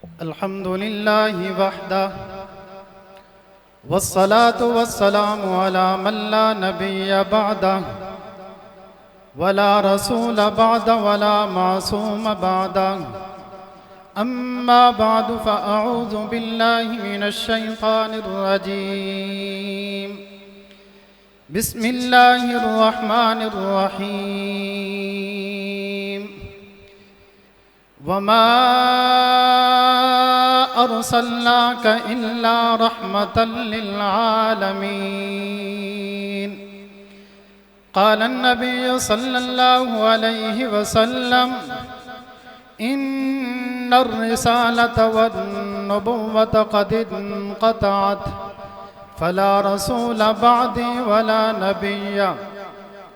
الحمد لله وحده والصلاة والسلام على من لا نبي بعده ولا رسول بعد ولا معصوم بعده. أما بعد فأعوذ بالله من الشيطان الرجيم. بسم الله الرحمن الرحيم. وما أرسلناك إلا رحمة للعالمين. قال النبي صلى الله عليه وسلم: إن الرسالة والنبوة قد انقطعت فلا رسول بعدي ولا نبي،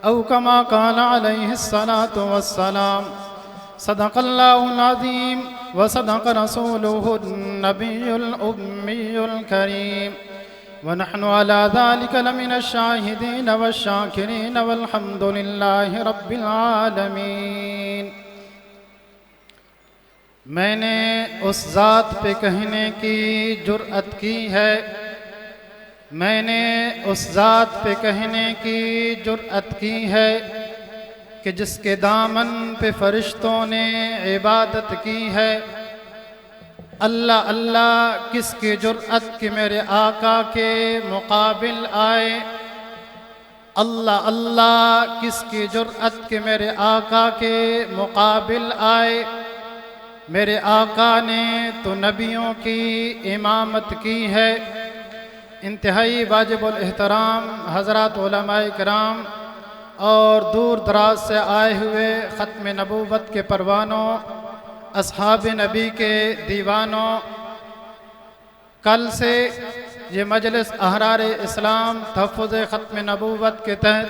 أو كما قال عليه الصلاة والسلام. صدق الله العظيم وصدق رسوله النبي الأمي الكريم، ونحن على ذلك لمن الشاهدين والشاكرين والحمد لله رب العالمین. میں نے اس ذات پہ کہنے کی جرأت کی ہے، میں نے اس ذات پہ کہنے کی جرأت کی ہے کہ جس کے دامن پہ فرشتوں نے عبادت کی ہے. اللہ اللہ کس کی جرأت کہ میرے آقا کے مقابل آئے، اللہ اللہ کس کی جرأت کہ میرے آقا کے مقابل آئے. میرے آقا نے تو نبیوں کی امامت کی ہے. انتہائی واجب الاحترام حضرات علماء کرام اور دور دراز سے آئے ہوئے ختم نبوت کے پروانوں، اصحاب نبی کے دیوانوں، کل سے یہ مجلس احرار اسلام تحفظ ختم نبوت کے تحت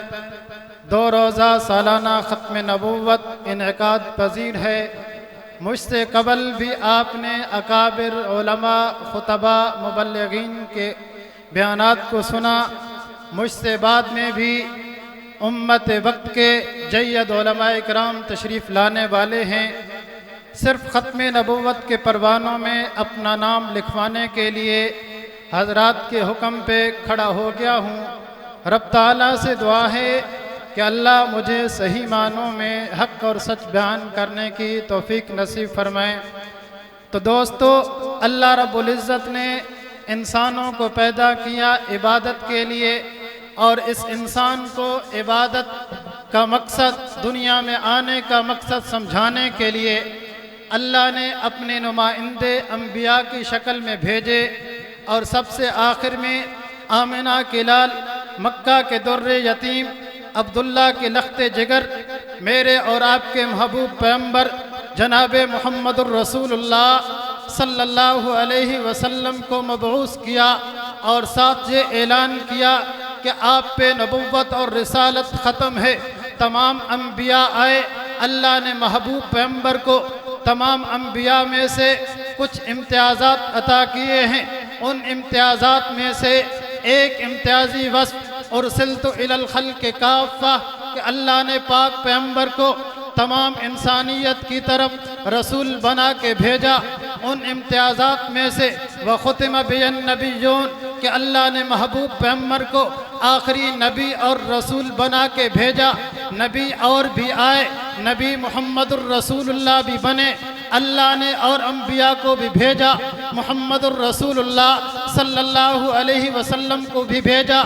2 روزہ سالانہ ختم نبوت انعقاد پذیر ہے. مجھ سے قبل بھی آپ نے اکابر علماء، خطباء، مبلغین کے بیانات کو سنا. مجھ سے بعد میں بھی امت وقت کے جید علماء کرام تشریف لانے والے ہیں. صرف ختم نبوت کے پروانوں میں اپنا نام لکھوانے کے لیے حضرات کے حکم پہ کھڑا ہو گیا ہوں. رب تعالیٰ سے دعا ہے کہ اللہ مجھے صحیح معنوں میں حق اور سچ بیان کرنے کی توفیق نصیب فرمائے. تو دوستو، اللہ رب العزت نے انسانوں کو پیدا کیا عبادت کے لیے، اور اس انسان کو عبادت کا مقصد، دنیا میں آنے کا مقصد سمجھانے کے لیے اللہ نے اپنے نمائندے انبیاء کی شکل میں بھیجے. اور سب سے آخر میں آمنہ کے لال، مکہ کے در یتیم، عبداللہ کے لخت جگر، میرے اور آپ کے محبوب پیغمبر جناب محمد الرسول اللہ صلی اللہ علیہ وسلم کو مبعوث کیا، اور ساتھ یہ اعلان کیا کہ آپ پہ نبوت اور رسالت ختم ہے. تمام انبیاء آئے، اللہ نے محبوب پیغمبر کو تمام انبیاء میں سے کچھ امتیازات عطا کیے ہیں. ان امتیازات میں سے ایک امتیازی وصف ارسلت الی الخلق کافہ، کہ اللہ نے پاک پیغمبر کو تمام انسانیت کی طرف رسول بنا کے بھیجا. ان امتیازات میں سے وختم بی النبیون، کہ اللہ نے محبوب پیغمبر کو آخری نبی اور رسول بنا کے بھیجا. نبی اور بھی آئے، نبی محمد الرسول اللہ بھی بنے. اللہ نے اور انبیاء کو بھی بھیجا، محمد الرسول اللہ صلی اللہ علیہ وسلم کو بھی بھیجا،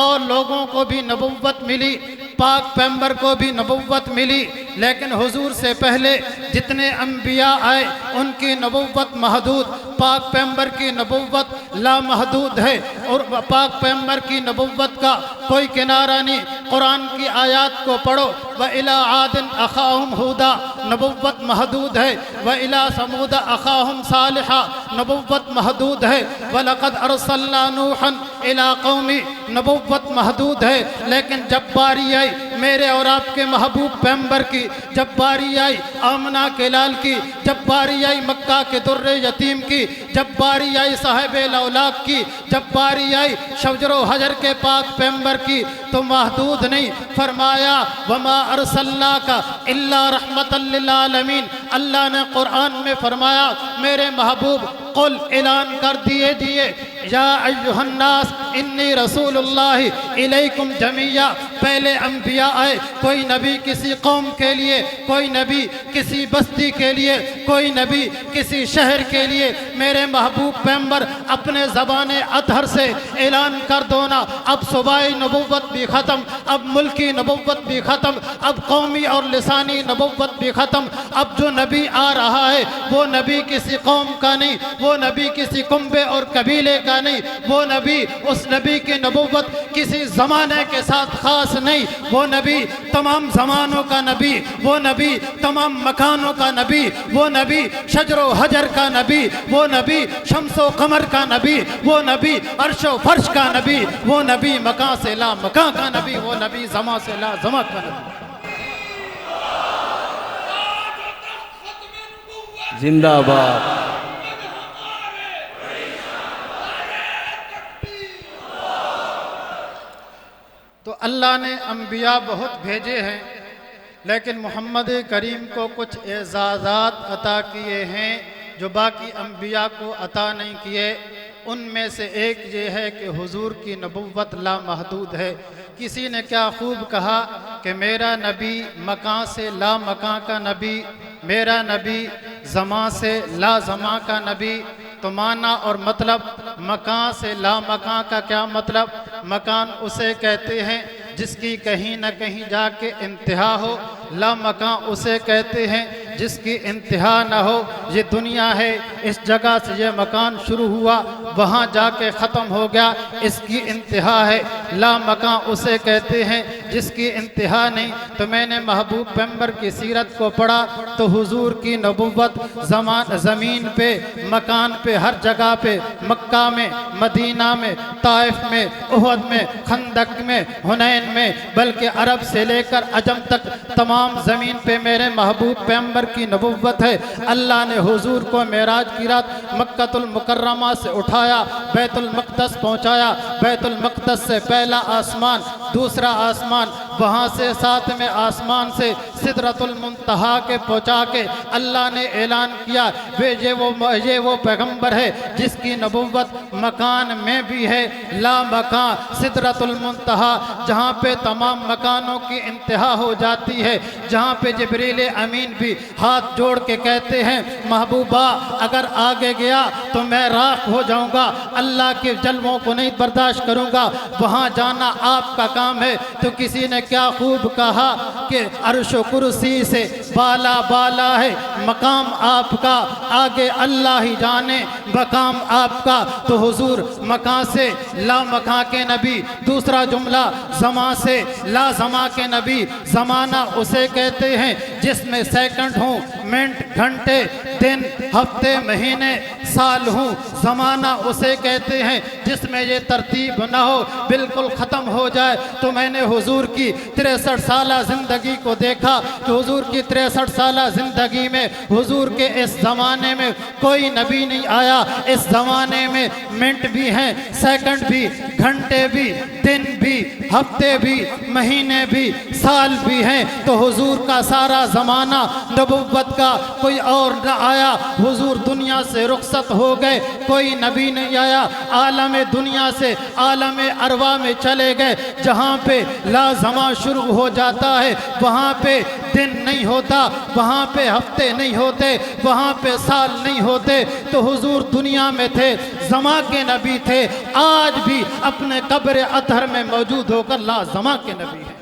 اور لوگوں کو بھی نبوت ملی، پاک پیغمبر کو بھی نبوت ملی. لیکن حضور سے پہلے جتنے انبیاء آئے ان کی نبوت محدود، پاک پیغمبر کی نبوت لامحدود ہے، اور پاک پیغمبر کی نبوت کا کوئی کنارہ نہیں. قرآن کی آیات کو پڑھو، وَإِلَىٰ عَادٍ أَخَاهُمْ هُودًا، نبوت محدود ہے. وَإِلَىٰ ثَمُودَ أَخَاهُمْ صَالِحًا، نبوت محدود ہے. وَلَقَدْ أَرْسَلْنَا نُوحًا إِلَىٰ قَوْمِهِ، نبوت محدود ہے. لیکن جب باری آئی میرے اور آپ کے محبوب پیغمبر کی، جب باری آئی آمنہ کے لال کی، جب باری آئی مکہ کے در یتیم کی، جب باری آئی صاحب الاولاق کی، جب باری آئی شجر و حجر کے پاک پیغمبر کی، تو محدود نہیں. فرمایا وما ارسلناک الا رحمتا للعالمین. اللہ نے قرآن میں فرمایا میرے محبوب قل اعلان کر دیے یا ایھا الناس انی رسول اللہ الیکم جمیعا۔ پہلے انبیاء آئے، کوئی نبی کسی قوم کے لیے، کوئی نبی کسی بستی کے لیے، کوئی نبی کسی شہر کے لیے۔ میرے محبوب پیغمبر اپنے زبان اطہر سے اعلان کر دو نا، اب صوبائی نبوت بھی ختم، اب ملکی نبوت بھی ختم، اب قومی اور لسانی نبوت بھی ختم۔ اب جو نبی آ رہا ہے وہ نبی کسی قوم کا نہیں، وہ نبی کسی کنبے اور قبیلے کا نہیں، وہ نبی، اس نبی کی نبوت کسی زمانے کے ساتھ خاص نہیں، وہ نبی تمام زمانوں کا نبی، وہ نبی تمام مکانوں کا نبی، وہ نبی شجر و حجر کا نبی، وہ نبی شمس و قمر کا نبی، وہ نبی عرش و فرش کا نبی، وہ نبی مکان سے لا مکان کا نبی، وہ نبی زمان سے لا زمان کا نبی۔ زندہ باد۔ تو اللہ نے انبیاء بہت بھیجے ہیں، لیکن محمد کریم کو کچھ اعزازات عطا کیے ہیں جو باقی انبیاء کو عطا نہیں کیے۔ ان میں سے ایک یہ ہے کہ حضور کی نبوت لامحدود ہے۔ کسی نے کیا خوب کہا کہ میرا نبی مکان سے لا مکان کا نبی، میرا نبی زمان سے لا زمان کا نبی۔ تو معنی اور مطلب مکان سے لا مکان کا کیا مطلب؟ مکان اسے کہتے ہیں جس کی کہیں نہ کہیں جا کے انتہا ہو، لا مکان اسے کہتے ہیں جس کی انتہا نہ ہو۔ یہ دنیا ہے، اس جگہ سے یہ مکان شروع ہوا، وہاں جا کے ختم ہو گیا، اس کی انتہا ہے۔ لا مکان اسے کہتے ہیں جس کی انتہا نہیں۔ تو میں نے محبوب پیغمبر کی سیرت کو پڑھا تو حضور کی نبوت زمین پہ، مکان پہ، ہر جگہ پہ، مکہ میں، مدینہ میں، طائف میں، احد میں، خندق میں، حنین میں، بلکہ عرب سے لے کر عجم تک تمام زمین پہ میرے محبوب پیغمبر کی نبوت ہے۔ اللہ نے حضور کو معراج کی رات مکہ المکرمہ سے اٹھایا، بیت المقدس پہنچایا، بیت المقدس سے پہلا آسمان، دوسرا آسمان، وہاں سے ساتویں آسمان سے سدرۃ المنتہا کے پہنچا کے اللہ نے اعلان کیا یہ وہ پیغمبر ہے جس کی نبوت مکان میں بھی ہے، لا مکان سدرۃ المنتہا، جہاں پہ تمام مکانوں کی انتہا ہو جاتی ہے، جہاں پہ جبریل امین بھی ہاتھ جوڑ کے کہتے ہیں محبوبہ اگر آگے گیا تو میں راکھ ہو جاؤں گا، اللہ کے جلووں کو نہیں برداشت کروں گا، وہاں جانا آپ کا کام ہے۔ تو کسی نے کیا خوب کہا کہ عرش و کرسی سے بالا بالا ہے مقام آپ کا، آگے اللہ ہی جانے مقام آپ کا۔ تو حضور مکان سے لا مکان کے نبی، دوسرا جملہ زمان سے لا زمان کے نبی۔ زمانہ اسے کہتے ہیں جس میں سیکنڈ ہوں، منٹ، گھنٹے، دن، ہفتے، مہینے، سال ہوں۔ زمانہ اسے کہتے ہیں جس میں یہ ترتیب نہ ہو، بالکل ختم ہو جائے۔ تو میں نے حضور کی 63 سالہ زندگی کو دیکھا کہ حضور کی 63 سالہ زندگی میں حضور کے اس زمانے میں کوئی نبی نہیں آیا۔ اس زمانے میں منٹ بھی ہیں، سیکنڈ بھی، گھنٹے بھی، دن بھی، ہفتے بھی، مہینے بھی، سال بھی ہیں۔ تو حضور کا سارا زمانہ نبوت کا کوئی اور نہ آیا، حضور دنیا سے رخصت ہو گئے، کوئی نبی نہیں آیا، عالم دنیا سے عالم ارواح میں چلے گئے۔ جہاں پہ لا زمان شروع ہو جاتا ہے وہاں پہ دن نہیں ہوتا، وہاں پہ ہفتے نہیں ہوتے، وہاں پہ سال نہیں ہوتے۔ تو حضور دنیا میں تھے، زمان کے نبی تھے، آج بھی اپنے قبر اطہر میں موجود ہو کر لا زمان کے نبی ہیں۔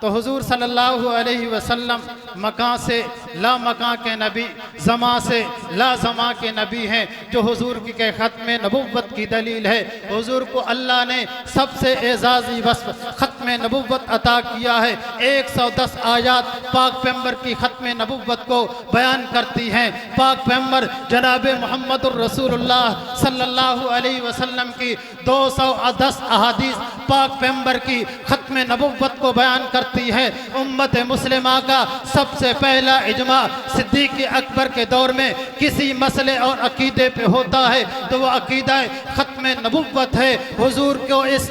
تو حضور صلی اللہ علیہ وسلم مکان سے لا مکان کے نبی، زمان سے لا زمان کے نبی ہیں، جو حضور کی ختم نبوت کی دلیل ہے۔ حضور کو اللہ نے سب سے اعزازی وصف ختم نبوت عطا کیا ہے۔ 110 آیات پاک پیغمبر کی ختم نبوت کو بیان کرتی ہیں۔ پاک پیغمبر جناب محمد الرسول اللہ صلی اللہ علیہ وسلم کی 210 احادیث پاک پیغمبر کی ختم نبوت کو بیان کرتی ہے۔ امت مسلمہ کا سب سے پہلا اجماع صدیق اکبر کے دور میں کسی مسئلے اور عقیدے پہ ہوتا ہے تو وہ عقیدہ ختم نبوت ہے۔ حضور کے اس